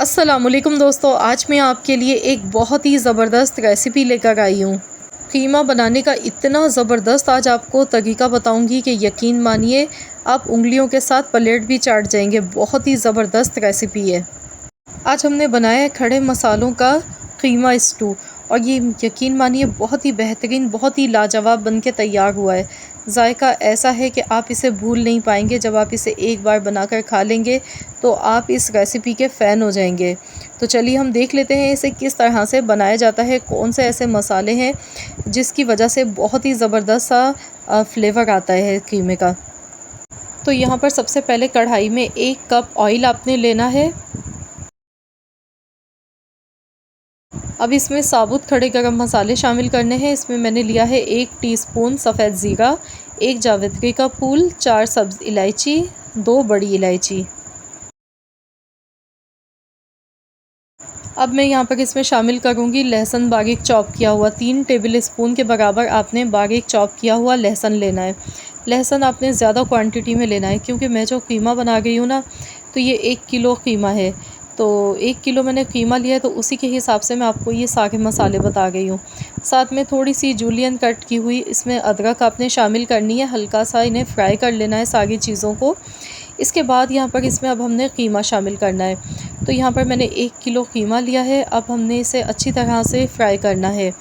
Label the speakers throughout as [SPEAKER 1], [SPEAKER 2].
[SPEAKER 1] अस्सलामुअलैकुम दोस्तों, आज मैं आपके लिए एक बहुत ही ज़बरदस्त रेसिपी लेकर आई हूँ। कीमा बनाने का इतना ज़बरदस्त आज आपको तरीका बताऊँगी कि यकीन मानिए आप उँगलियों के साथ प्लेट भी चाट जाएंगे। बहुत ही ज़बरदस्त रेसिपी है। आज हमने बनाया है खड़े मसालों का कीमा स्टू और ये यकीन मानिए बहुत ही बेहतरीन, बहुत ही लाजवाब बन के तैयार हुआ है। जायका ऐसा है कि आप इसे भूल नहीं पाएंगे। जब आप इसे एक बार बनाकर खा लेंगे तो आप इस रेसिपी के फ़ैन हो जाएंगे। तो चलिए हम देख लेते हैं इसे किस तरह से बनाया जाता है, कौन से ऐसे मसाले हैं जिसकी वजह से बहुत ही ज़बरदस्त सा फ्लेवर आता है कीमे का। तो यहाँ पर सबसे पहले कढ़ाई में 1 कप ऑयल आपने लेना है। अब इसमें साबुत खड़े गरम मसाले शामिल करने हैं। इसमें मैंने लिया है 1 टीस्पून सफ़ेद ज़ीरा, 1 जावित्री का फूल, 4 सब्ज़ इलायची, 2 बड़ी इलायची। अब मैं यहाँ पर इसमें शामिल करूँगी लहसुन बारीक चॉप किया हुआ। 3 टेबल स्पून के बराबर आपने बारीक चॉप किया हुआ लहसुन लेना है। लहसुन आपने ज़्यादा क्वांटिटी में लेना है क्योंकि मैं जो कीमा बना रही हूँ ना, तो ये 1 किलो कीमा है। तो 1 किलो मैंने कीमा लिया है, तो उसी के हिसाब से मैं आपको ये सारे मसाले बता गई हूँ। साथ में थोड़ी सी जूलियन कट की हुई इसमें अदरक आपने शामिल करनी है। हल्का सा इन्हें फ्राई कर लेना है सारी चीज़ों को। इसके बाद यहाँ पर इसमें अब हमने कीमा शामिल करना है। तो यहाँ पर मैंने 1 किलो कीमा लिया है। अब हमने इसे अच्छी तरह से फ्राई करना है।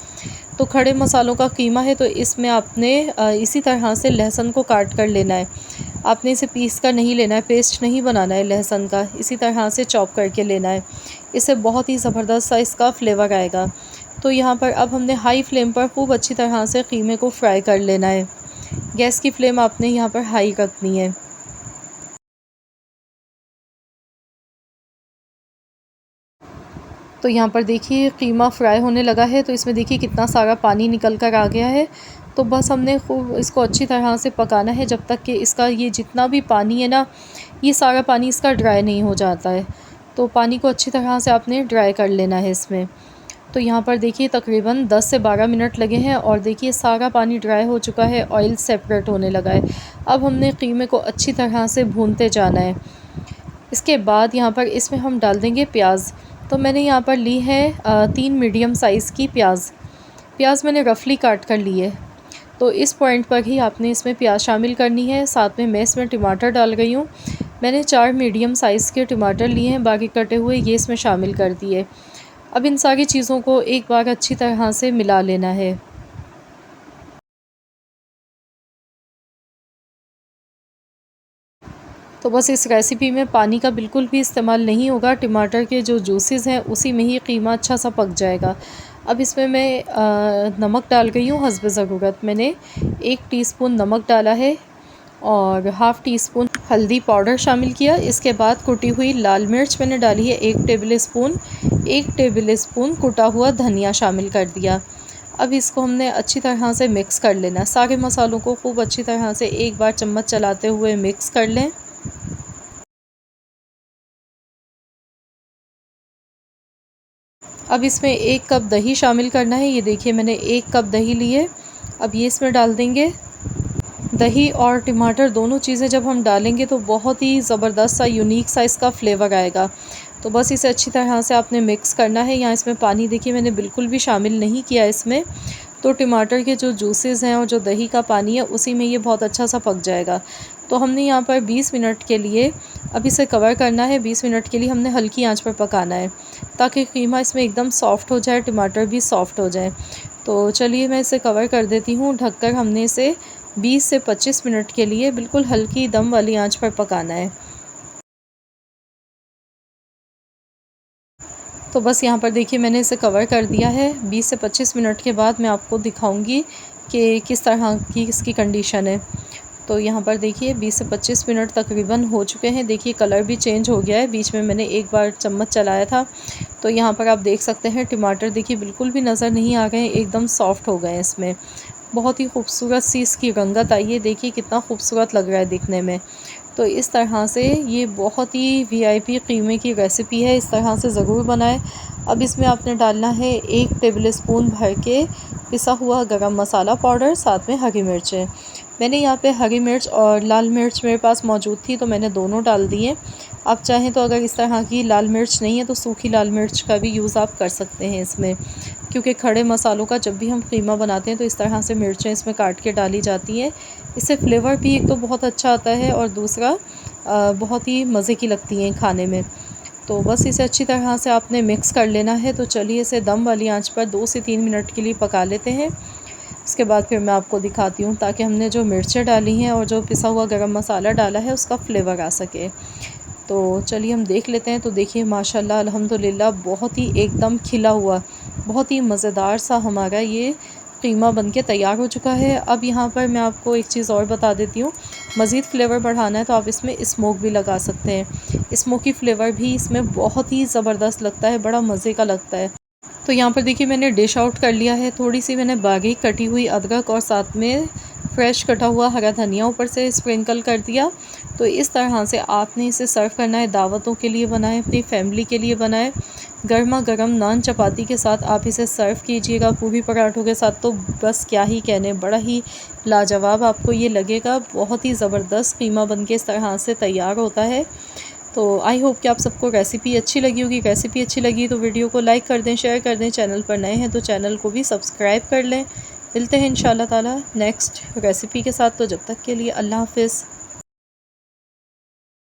[SPEAKER 1] तो खड़े मसालों का कीमा है, तो इसमें आपने इसी तरह से लहसुन को काट कर लेना है। आपने इसे पीस कर नहीं लेना है, पेस्ट नहीं बनाना है लहसुन का, इसी तरह से चॉप करके लेना है। इससे बहुत ही ज़बरदस्त सा इसका फ्लेवर आएगा। तो यहाँ पर अब हमने हाई फ्लेम पर खूब अच्छी तरह से कीमे को फ्राई कर लेना है। गैस की फ्लेम आपने यहाँ पर हाई रखनी है। तो यहाँ पर देखिए कीमा फ्राई होने लगा है, तो इसमें देखिए कितना सारा पानी निकल कर आ गया है। तो बस हमने खूब इसको अच्छी तरह से पकाना है जब तक कि इसका ये जितना भी पानी है ना, ये सारा पानी इसका ड्राई नहीं हो जाता है। तो पानी को अच्छी तरह से आपने ड्राई कर लेना है इसमें। तो यहाँ पर देखिए तकरीबन 10 से 12 मिनट लगे हैं और देखिए सारा पानी ड्राई हो चुका है, ऑयल सेपरेट होने लगा है। अब हमने कीमे को अच्छी तरह से भूनते जाना है। इसके बाद यहाँ पर इसमें हम डाल देंगे प्याज। तो मैंने यहाँ पर ली है 3 मीडियम साइज़ की प्याज मैंने रफली काट कर ली है। तो इस पॉइंट पर ही आपने इसमें प्याज शामिल करनी है। साथ में मैं इसमें टमाटर डाल गई हूँ। मैंने 4 मीडियम साइज़ के टमाटर लिए हैं बारीक कटे हुए, ये इसमें शामिल कर दिए। अब इन सारी चीज़ों को एक बार अच्छी तरह से मिला लेना है। तो बस इस रेसिपी में पानी का बिल्कुल भी इस्तेमाल नहीं होगा। टमाटर के जो जूसेस हैं उसी में ही कीमा अच्छा सा पक जाएगा। अब इसमें मैं नमक डाल गई हूँ हस्ब ज़रूरत। मैंने 1 टीस्पून नमक डाला है और हाफ़ टी स्पून हल्दी पाउडर शामिल किया। इसके बाद कुटी हुई लाल मिर्च मैंने डाली है 1 टेबल स्पून कुटा हुआ धनिया शामिल कर दिया। अब इसको हमने अच्छी तरह से मिक्स कर लेना। सारे मसालों को खूब अच्छी तरह से एक बार चम्मच चलाते हुए मिक्स कर लें। अब इसमें 1 कप दही शामिल करना है। ये देखिए मैंने 1 कप दही ली है। अब ये इसमें डाल देंगे। दही और टमाटर दोनों चीज़ें जब हम डालेंगे तो बहुत ही ज़बरदस्त सा यूनिक सा इसका फ्लेवर आएगा। तो बस इसे अच्छी तरह से आपने मिक्स करना है। यहाँ इसमें पानी देखिए मैंने बिल्कुल भी शामिल नहीं किया इसमें। तो टमाटर के जो जूसेस हैं और जो दही का पानी है उसी में ये बहुत अच्छा सा पक जाएगा। तो हमने यहाँ पर 20 मिनट के लिए अब इसे कवर करना है। 20 मिनट के लिए हमने हल्की आंच पर पकाना है ताकि कीमा इसमें एकदम सॉफ़्ट हो जाए, टमाटर भी सॉफ़्ट हो जाए। तो चलिए मैं इसे कवर कर देती हूँ। ढककर हमने इसे 20 से 25 मिनट के लिए बिल्कुल हल्की दम वाली आंच पर पकाना है। तो बस यहाँ पर देखिए मैंने इसे कवर कर दिया है। 20 से 25 मिनट के बाद मैं आपको दिखाऊंगी कि किस तरह की इसकी कंडीशन है। तो यहाँ पर देखिए 20 से 25 मिनट तकरीबन हो चुके हैं। देखिए कलर भी चेंज हो गया है। बीच में मैंने एक बार चम्मच चलाया था। तो यहाँ पर आप देख सकते हैं टमाटर देखिए बिल्कुल भी नज़र नहीं आ गए हैं, एकदम सॉफ्ट हो गए हैं इसमें। बहुत ही खूबसूरत सी इसकी रंगत आई है। देखिए कितना खूबसूरत लग रहा है दिखने में। तो इस तरह से ये बहुत ही वीआईपी कीमे की रेसिपी है। इस तरह से ज़रूर बनाएं। अब इसमें आपने डालना है 1 टेबल स्पून भर के पिसा हुआ गरम मसाला पाउडर, साथ में हरी मिर्चें। मैंने यहाँ पे हरी मिर्च और लाल मिर्च मेरे पास मौजूद थी तो मैंने दोनों डाल दी हैं। आप चाहें तो अगर इस तरह की लाल मिर्च नहीं है तो सूखी लाल मिर्च का भी यूज़ आप कर सकते हैं इसमें, क्योंकि खड़े मसालों का जब भी हम कीमा बनाते हैं तो इस तरह से मिर्चें इसमें काट के डाली जाती हैं। इससे फ्लेवर भी एक तो बहुत अच्छा आता है और दूसरा बहुत ही मज़े की लगती हैं खाने में। तो बस इसे अच्छी तरह से आपने मिक्स कर लेना है। तो चलिए इसे दम वाली आंच पर 2 से 3 मिनट के लिए पका लेते हैं। उसके बाद फिर मैं आपको दिखाती हूँ, ताकि हमने जो मिर्चें डाली हैं और जो पिसा हुआ गरम मसाला डाला है उसका फ्लेवर आ सके। तो चलिए हम देख लेते हैं। तो देखिए माशाल्लाह अल्हम्दुलिल्लाह बहुत ही एकदम खिला हुआ, बहुत ही मज़ेदार सा हमारा ये कीमा बन के तैयार हो चुका है। अब यहाँ पर मैं आपको एक चीज़ और बता देती हूँ, मज़ीद फ्लेवर बढ़ाना है तो आप इसमें स्मोक भी लगा सकते हैं। स्मोकी फ्लेवर भी इसमें बहुत ही ज़बरदस्त लगता है, बड़ा मज़े का लगता है। तो यहाँ पर देखिए मैंने डिश आउट कर लिया है। थोड़ी सी मैंने बारीक कटी हुई अदरक और साथ में फ्रेश कटा हुआ हरा धनिया ऊपर से स्प्रिंकल कर दिया। तो इस तरह से आपने इसे सर्व करना है, दावतों के लिए बनाएं, अपनी फैमिली के लिए बनाएं। गर्मा गर्म नान चपाती के साथ आप इसे सर्व कीजिएगा, पूरी पराठों के साथ तो बस क्या ही कहने, बड़ा ही लाजवाब आपको ये लगेगा। बहुत ही ज़बरदस्त कीमा बन के इस तरह से तैयार होता है। तो आई होप कि आप सबको रेसिपी अच्छी लगी होगी। रेसिपी अच्छी लगी तो वीडियो को लाइक कर दें, शेयर कर दें। चैनल पर नए हैं तो चैनल को भी सब्सक्राइब कर लें। मिलते हैं इंशाल्लाह ताला नेक्स्ट रेसिपी के साथ। तो जब तक के लिए अल्लाह हाफ़िज़।